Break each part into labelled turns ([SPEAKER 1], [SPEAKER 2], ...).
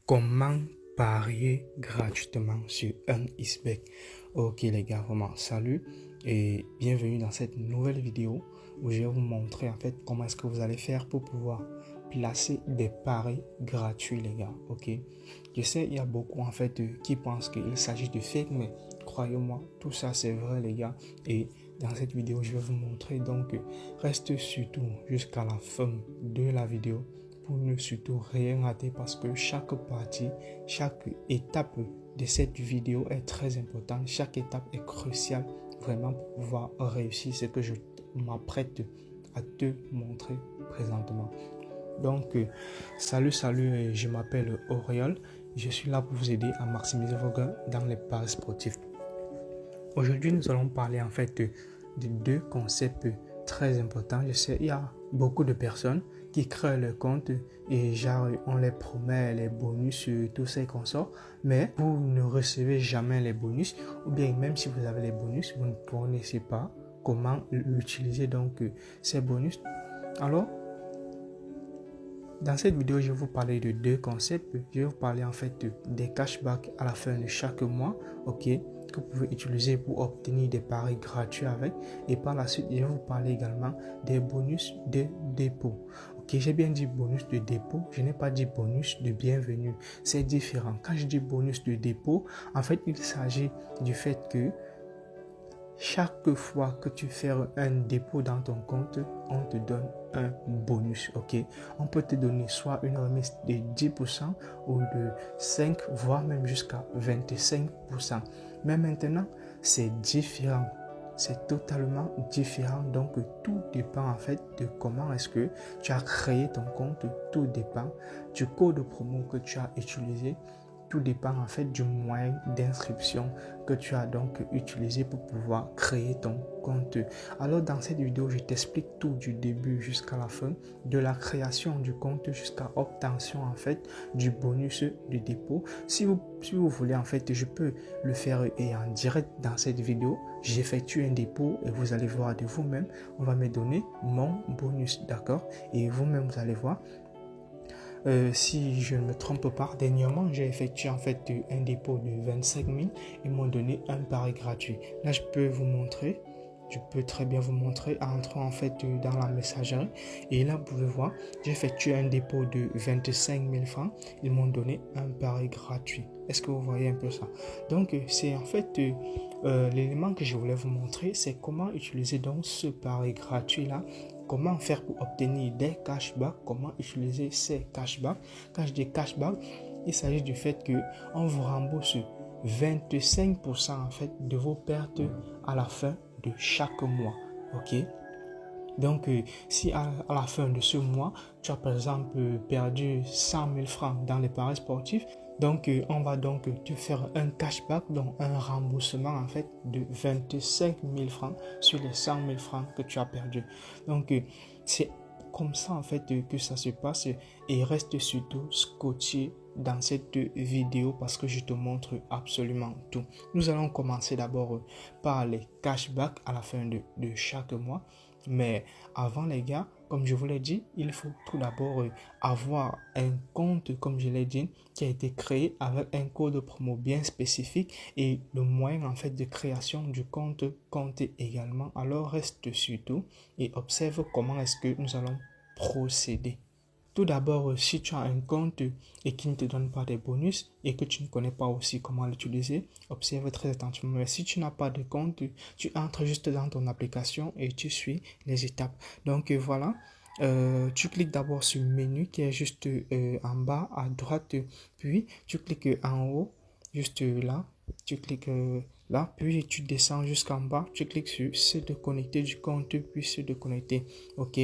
[SPEAKER 1] Comment parier gratuitement sur un XBet? Ok les gars, vraiment salut et bienvenue dans cette nouvelle vidéo où je vais vous montrer en fait comment est-ce que vous allez faire pour pouvoir placer des paris gratuits les gars. Ok, je sais il y a beaucoup en fait qui pensent qu'il s'agit de fake, mais croyez-moi tout ça c'est vrai les gars. Et dans cette vidéo je vais vous montrer, donc reste surtout jusqu'à la fin de la vidéo pour ne surtout rien rater, parce que chaque partie, chaque étape de cette vidéo est très importante. Chaque étape est cruciale vraiment pour pouvoir réussir ce que je m'apprête à te montrer présentement. Donc, salut, je m'appelle Auriol. Je suis là pour vous aider à maximiser vos gains dans les paris sportifs. Aujourd'hui, nous allons parler en fait de deux concepts très importants. Je sais, il y a beaucoup de personnes qui créent le compte et genre on les promet les bonus, tous ces consorts, mais vous ne recevez jamais les bonus, ou bien même si vous avez les bonus, vous ne connaissez pas comment utiliser donc ces bonus. Alors, dans cette vidéo, je vais vous parler de deux concepts. Je vais vous parler en fait des cashbacks à la fin de chaque mois, ok, que vous pouvez utiliser pour obtenir des paris gratuits avec. Et par la suite, je vais vous parler également des bonus de dépôt. Ok, j'ai bien dit bonus de dépôt, je n'ai pas dit bonus de bienvenue. C'est différent. Quand je dis bonus de dépôt, en fait, il s'agit du fait que chaque fois que tu fais un dépôt dans ton compte, on te donne un bonus, ok? On peut te donner soit une remise de 10% ou de 5, voire même jusqu'à 25%. Mais maintenant, c'est différent. C'est totalement différent. Donc, tout dépend en fait de comment est-ce que tu as créé ton compte. Tout dépend du code promo que tu as utilisé. Tout dépend en fait du moyen d'inscription que tu as donc utilisé pour pouvoir créer ton compte. Alors dans cette vidéo, je t'explique tout du début jusqu'à la fin, de la création du compte jusqu'à obtention en fait du bonus de dépôt. Si vous voulez en fait, je peux le faire et en direct dans cette vidéo. J'effectue un dépôt et vous allez voir de vous-même. On va me donner mon bonus, d'accord? Et vous-même, vous allez voir. Si je ne me trompe pas, dernièrement, j'ai effectué en fait un dépôt de 25 000. Ils m'ont donné un pari gratuit. Là, je peux vous montrer. Je peux très bien vous montrer en entrant en fait dans la messagerie. Et là, vous pouvez voir, j'ai effectué un dépôt de 25 000 francs. Ils m'ont donné un pari gratuit. Est-ce que vous voyez un peu ça? Donc, c'est en fait l'élément que je voulais vous montrer, c'est comment utiliser donc ce pari gratuit-là. Comment faire pour obtenir des cashbacks, comment utiliser ces cashbacks. Quand je dis cashback, il s'agit du fait qu'on vous rembourse 25% en fait de vos pertes à la fin de chaque mois. Ok? Donc, si à la fin de ce mois, tu as par exemple perdu 100 000 francs dans les paris sportifs, donc on va donc te faire un cashback, donc un remboursement en fait de 25 000 francs sur les 100 000 francs que tu as perdu. Donc, c'est comme ça en fait que ça se passe, et reste surtout scotché dans cette vidéo parce que je te montre absolument tout. Nous allons commencer d'abord par les cashbacks à la fin de chaque mois. Mais avant les gars, comme je vous l'ai dit, il faut tout d'abord avoir un compte, comme je l'ai dit, qui a été créé avec un code promo bien spécifique, et le moyen en fait de création du compte compte également. Alors reste surtout et observe comment est-ce que nous allons procéder. Tout d'abord, si tu as un compte et qui ne te donne pas de bonus et que tu ne connais pas aussi comment l'utiliser, observe très attentivement. Mais si tu n'as pas de compte, tu entres juste dans ton application et tu suis les étapes. Donc voilà, tu cliques d'abord sur le menu qui est juste en bas à droite, puis tu cliques en haut, juste là, tu cliques là, puis tu descends jusqu'en bas, tu cliques sur se déconnecter du compte, puis se déconnecter. Ok.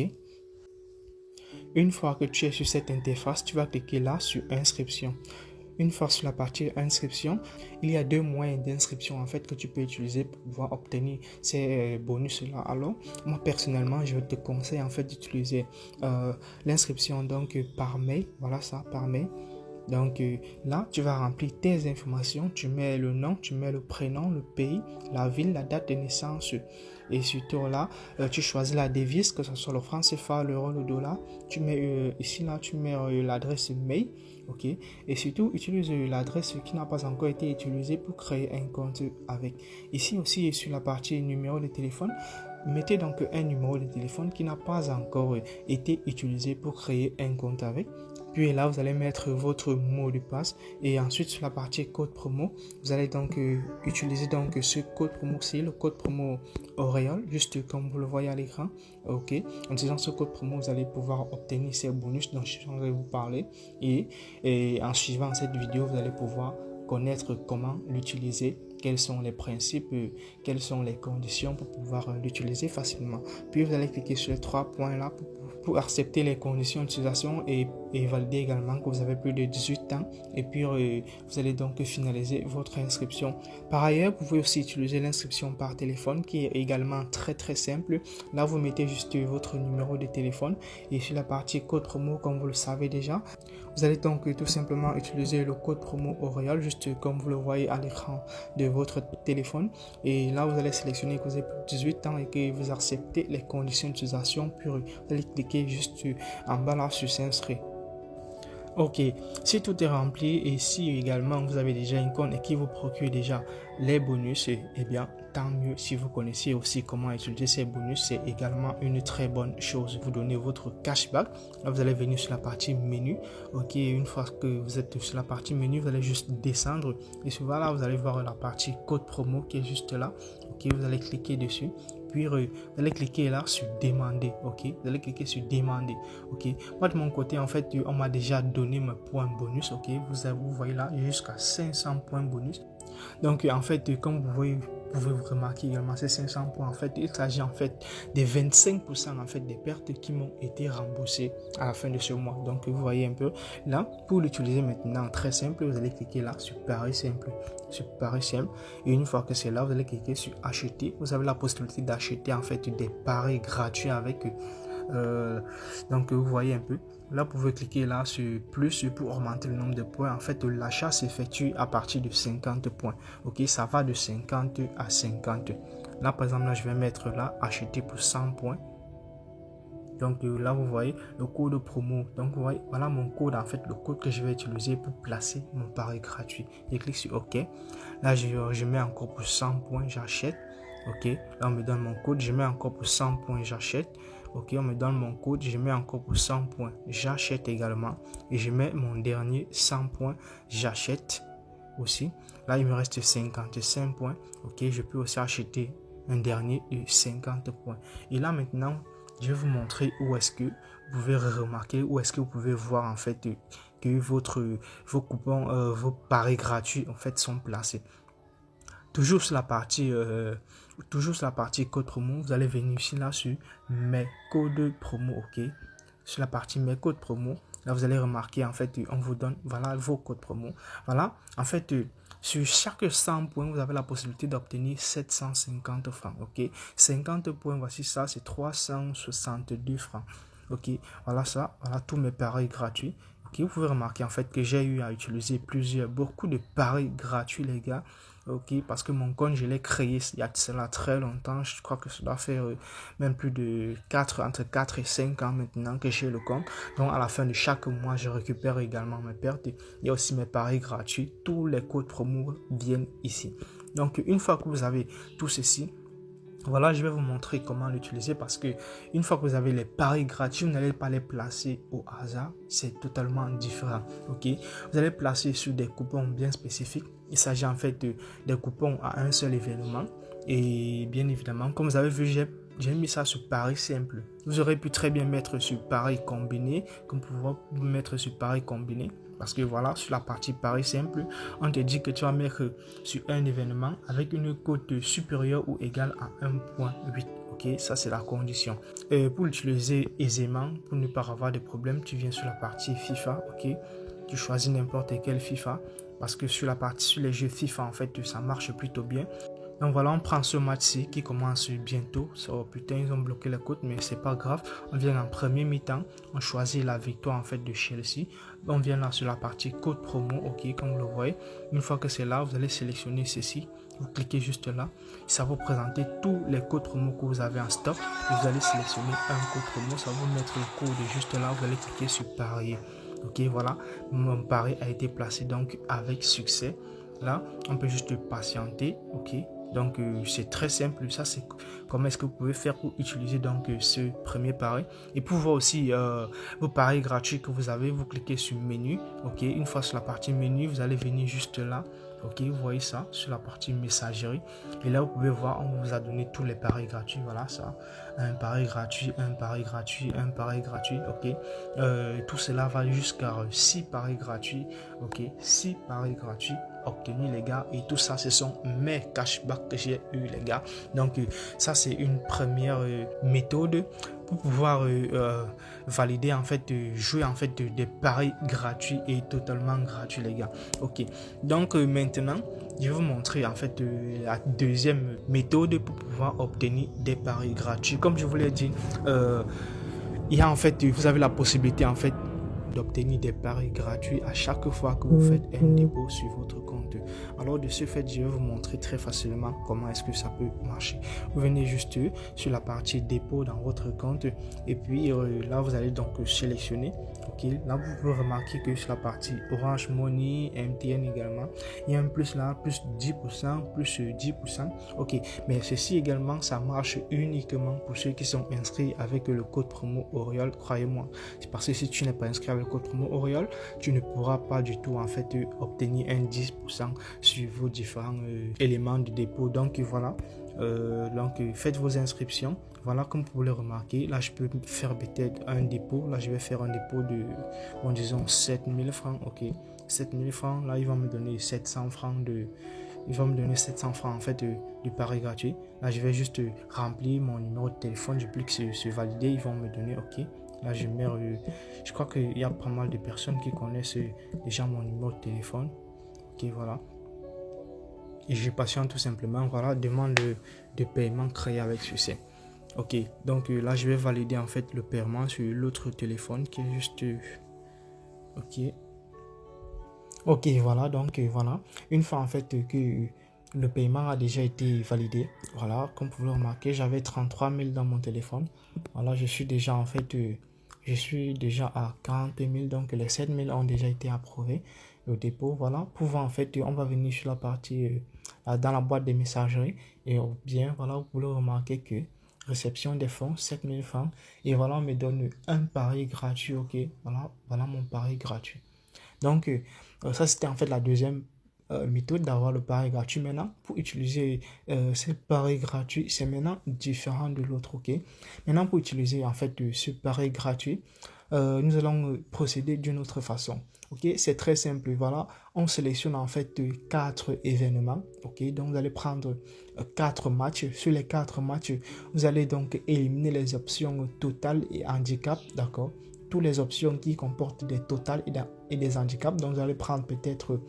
[SPEAKER 1] Une fois que tu es sur cette interface, tu vas cliquer là sur inscription. Une fois sur la partie inscription, il y a deux moyens d'inscription en fait que tu peux utiliser pour pouvoir obtenir ces bonus là. Alors moi personnellement, je te conseille en fait d'utiliser l'inscription donc par mail. Voilà ça, par mail. Donc là, tu vas remplir tes informations, tu mets le nom, tu mets le prénom, le pays, la ville, la date de naissance. Et surtout là, tu choisis la devise, que ce soit le franc CFA, l'euro, le dollar. Tu mets ici, là, tu mets l'adresse mail. Ok, et surtout, utilise l'adresse qui n'a pas encore été utilisée pour créer un compte avec. Ici aussi, sur la partie numéro de téléphone, mettez donc un numéro de téléphone qui n'a pas encore été utilisé pour créer un compte avec. Puis là, vous allez mettre votre mot de passe. Et ensuite, sur la partie code promo, vous allez donc utiliser donc ce code promo. C'est le code promo Auréole, juste comme vous le voyez à l'écran. Ok. En utilisant ce code promo, vous allez pouvoir obtenir ces bonus dont je vais vous parler. Et en suivant cette vidéo, vous allez pouvoir connaître comment l'utiliser, quels sont les principes, quelles sont les conditions pour pouvoir l'utiliser facilement. Puis vous allez cliquer sur les 3 points là pour accepter les conditions d'utilisation et valider également que vous avez plus de 18 ans. Et puis vous allez donc finaliser votre inscription. Par ailleurs, vous pouvez aussi utiliser l'inscription par téléphone qui est également très simple. Là, vous mettez juste votre numéro de téléphone et sur la partie code promo, comme vous le savez déjà, vous allez donc tout simplement utiliser le code promo Auréole, juste comme vous le voyez à l'écran de votre téléphone. Et là, vous allez sélectionner que vous avez plus de 18 ans et que vous acceptez les conditions d'utilisation. Puis vous allez cliquer juste en bas là sur s'inscrire. Ok, si tout est rempli et si également vous avez déjà un compte et qui vous procure déjà les bonus, eh bien tant mieux. Si vous connaissez aussi comment utiliser ces bonus, c'est également une très bonne chose. Vous donnez votre cashback. Là, vous allez venir sur la partie menu. Ok, une fois que vous êtes sur la partie menu, vous allez juste descendre et souvent là, vous allez voir la partie code promo qui est juste là. Ok, vous allez cliquer dessus. Puis vous allez cliquer là sur demander. Ok, vous allez cliquer sur demander. Ok, moi de mon côté en fait on m'a déjà donné mes points bonus. Ok, vous voyez là jusqu'à 500 points bonus. Donc en fait comme vous voyez, vous pouvez vous remarquer également ces 500 points. En fait, il s'agit en fait des 25% en fait des pertes qui m'ont été remboursées à la fin de ce mois. Donc vous voyez un peu là, pour l'utiliser maintenant, très simple, vous allez cliquer là sur Paris simple. Sur Paris simple. Et une fois que c'est là, vous allez cliquer sur acheter. Vous avez la possibilité d'acheter en fait des paris gratuits avec donc vous voyez un peu. Là, vous pouvez cliquer là sur plus pour augmenter le nombre de points. En fait, l'achat s'effectue à partir de 50 points. Ok, ça va de 50 à 50. Là, par exemple, là, je vais mettre là, acheter pour 100 points. Donc là, vous voyez le code promo. Donc, vous voyez, voilà mon code, en fait, le code que je vais utiliser pour placer mon pari gratuit. Je clique sur OK. Là, je mets encore pour 100 points, j'achète. Ok, là, on me donne mon code, je mets encore pour 100 points, j'achète. Ok, on me donne mon code, je mets encore pour 100 points, j'achète également. Et je mets mon dernier 100 points, j'achète aussi. Là, il me reste 55 points. Ok, je peux aussi acheter un dernier de 50 points. Et là, maintenant, je vais vous montrer où est-ce que vous pouvez remarquer, où est-ce que vous pouvez voir en fait que vos coupons, vos paris gratuits en fait sont placés. Toujours sur la partie code promo, vous allez venir ici là sur mes codes promo. Ok, sur la partie mes codes promo, là vous allez remarquer en fait on vous donne voilà vos codes promo. Voilà, en fait sur chaque 100 points vous avez la possibilité d'obtenir 750 francs. Ok, 50 points, voici ça, c'est 362 francs. Ok, voilà ça, voilà tous mes paris gratuits. Ok, vous pouvez remarquer en fait que j'ai eu à utiliser beaucoup de paris gratuits les gars. Ok, parce que mon compte je l'ai créé il y a cela très longtemps. Je crois que ça doit faire même plus de entre 4 et 5 ans maintenant que j'ai le compte. Donc à la fin de chaque mois je récupère également mes pertes. Il y a aussi mes paris gratuits. Tous les codes promo viennent ici. Donc une fois que vous avez tout ceci, voilà, je vais vous montrer comment l'utiliser parce que une fois que vous avez les paris gratuits, vous n'allez pas les placer au hasard, c'est totalement différent. Ok, vous allez placer sur des coupons bien spécifiques. Il s'agit en fait des coupons à un seul événement et bien évidemment, comme vous avez vu, j'ai mis ça sur paris simple. Vous aurez pu très bien mettre sur paris combiné, comme vous pouvez mettre sur paris combiné. Parce que voilà, sur la partie pari simple, on te dit que tu vas mettre sur un événement avec une cote supérieure ou égale à 1.8. Ok, ça c'est la condition. Pour l'utiliser aisément, pour ne pas avoir de problème, tu viens sur la partie FIFA. Ok, tu choisis n'importe quel FIFA. Parce que sur les jeux FIFA, en fait, ça marche plutôt bien. Donc voilà, on prend ce match-ci qui commence bientôt. Oh putain, ils ont bloqué le code, mais c'est pas grave. On vient en premier mi-temps, on choisit la victoire en fait de Chelsea. On vient là sur la partie code promo, ok, comme vous le voyez. Une fois que c'est là, vous allez sélectionner ceci. Vous cliquez juste là. Ça va vous présenter tous les codes promo que vous avez en stock. Et vous allez sélectionner un code promo. Ça va vous mettre le code juste là. Vous allez cliquer sur parier. Ok, voilà. Mon pari a été placé donc avec succès. Là, on peut juste patienter, ok. Donc c'est très simple, ça c'est comment est-ce que vous pouvez faire pour utiliser donc ce premier pari. Et pour voir aussi vos paris gratuits que vous avez, vous cliquez sur menu, ok. Une fois sur la partie menu, vous allez venir juste là, ok. Vous voyez ça sur la partie messagerie. Et là vous pouvez voir, on vous a donné tous les paris gratuits, voilà ça. Un pari gratuit, un pari gratuit, un pari gratuit, ok. Tout cela va jusqu'à 6 paris gratuits, ok. 6 paris gratuits obtenus les gars, et tout ça ce sont mes cashbacks que j'ai eu les gars. Donc ça c'est une première méthode pour pouvoir valider en fait jouer en fait des paris gratuits et totalement gratuits les gars, ok. Donc maintenant je vais vous montrer en fait la deuxième méthode pour pouvoir obtenir des paris gratuits. Comme je vous l'ai dit, il y a en fait, vous avez la possibilité en fait d'obtenir des paris gratuits à chaque fois que vous faites un dépôt sur votre compte. Alors de ce fait, je vais vous montrer très facilement comment est-ce que ça peut marcher. Vous venez juste sur la partie dépôt dans votre compte et puis là vous allez donc sélectionner. Ok, là vous pouvez remarquer que sur la partie Orange Money, MTN également, il y a un plus là, plus 10%, plus 10%. Ok, mais ceci également, ça marche uniquement pour ceux qui sont inscrits avec le code promo Oriol, croyez-moi. C'est parce que si tu n'es pas inscrit avec le code promo Oriol, tu ne pourras pas du tout en fait obtenir un 10% sur vos différents éléments de dépôt. Donc voilà, faites vos inscriptions. Voilà, comme vous pouvez le remarquer, là je peux faire peut-être un dépôt. Là je vais faire un dépôt de, bon, disons 7000 francs. Ok, 7000 francs. Là ils vont me donner 700 francs de, ils vont me donner 700 francs en fait de pari gratuit. Là je vais juste remplir mon numéro de téléphone. Je clique sur valider. Ils vont me donner ok. Là je mets, je crois qu'il y a pas mal de personnes qui connaissent déjà mon numéro de téléphone. Ok, voilà. Et je patiente tout simplement. Voilà, demande de paiement créé avec succès. Ok, donc là je vais valider en fait le paiement sur l'autre téléphone qui est juste ok, voilà. Donc voilà, une fois en fait que le paiement a déjà été validé, voilà, comme vous pouvez remarquer, j'avais 33 000 dans mon téléphone. Voilà, je suis déjà en fait je suis déjà à 40 000, donc les 7 000 ont déjà été approuvés, le dépôt. Voilà, pour voir en fait, on va venir sur la partie dans la boîte de messagerie et bien voilà, vous pouvez remarquer que réception des fonds 7 000 francs, et voilà, on me donne un pari gratuit. Ok, voilà mon pari gratuit. Donc ça c'était en fait la deuxième méthode d'avoir le pari gratuit. Maintenant pour utiliser ce pari gratuit, c'est maintenant différent de l'autre. Ok, maintenant pour utiliser en fait ce pari gratuit, nous allons procéder d'une autre façon. Ok, c'est très simple. Voilà, on sélectionne en fait 4 événements. Ok, donc vous allez prendre 4 matchs. Sur les 4 matchs, vous allez donc éliminer les options total et handicap. D'accord, toutes les options qui comportent des totales et des handicaps. Donc vous allez prendre peut-être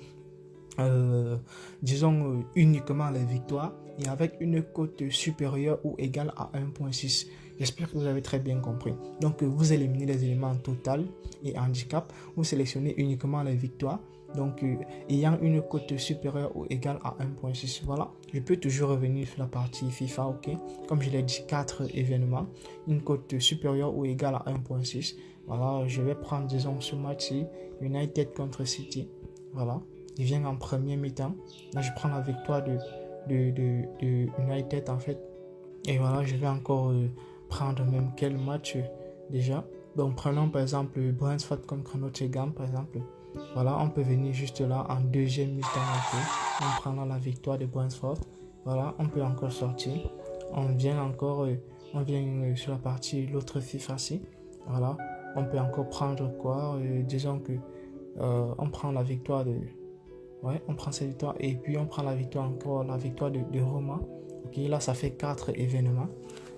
[SPEAKER 1] disons uniquement les victoires et avec une cote supérieure ou égale à 1.6. J'espère que vous avez très bien compris. Donc vous éliminez les éléments total et handicap, vous sélectionnez uniquement les victoires, donc ayant une cote supérieure ou égale à 1.6. Voilà, je peux toujours revenir sur la partie FIFA. Ok, comme je l'ai dit, 4 événements, une cote supérieure ou égale à 1.6. Voilà, je vais prendre disons ce match-ci, United contre City. Voilà, il vient en premier mi-temps. Là je prends la victoire de United en fait. Et voilà, je vais encore prendre même quel match déjà. Donc prenons par exemple Brentford contre Nottingham par exemple. Voilà, on peut venir juste là en deuxième mi-temps. Okay. On prend la victoire de Brentford. Voilà, on peut encore sortir. On vient encore, sur la partie l'autre FIFA-ci. Voilà, on peut encore prendre quoi, disons que on prend la victoire de... Ouais, on prend cette victoire et puis on prend la victoire encore, la victoire de Roma. Ok, là ça fait 4 événements.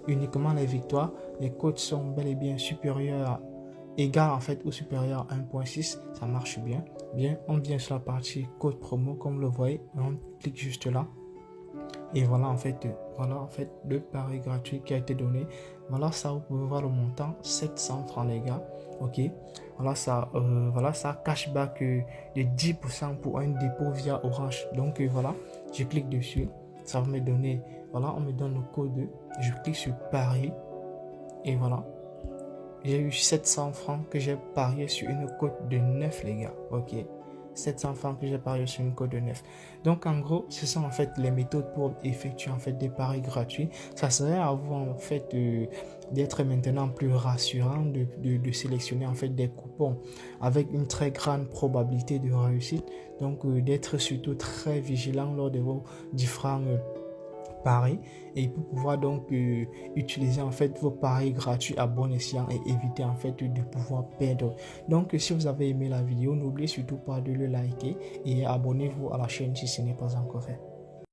[SPEAKER 1] Uniquement les victoires, les cotes sont bel et bien supérieures, égales en fait ou supérieures à 1.6. Ça marche bien. Bien, on vient sur la partie code promo comme vous le voyez. On clique juste là. Et voilà en fait le pari gratuit qui a été donné. Voilà ça, vous pouvez voir le montant, 700 francs les gars. Ok, voilà ça cashback de 10% pour un dépôt via Orange. Donc voilà, je clique dessus, ça va me donner, voilà, on me donne le code, je clique sur pari et voilà. J'ai eu 700 francs que j'ai parié sur une cote de 9 les gars. Ok, 700 francs que j'ai parié sur une cote de 9. Donc en gros, ce sont en fait les méthodes pour effectuer en fait des paris gratuits. Ça serait à vous en fait d'être maintenant plus rassurant, de sélectionner en fait des coupons avec une très grande probabilité de réussite. Donc d'être surtout très vigilant lors de vos différents paris, et pour pouvoir donc utiliser en fait vos paris gratuits à bon escient et éviter en fait de pouvoir perdre. Donc si vous avez aimé la vidéo, n'oubliez surtout pas de le liker et abonnez-vous à la chaîne si ce n'est pas encore fait.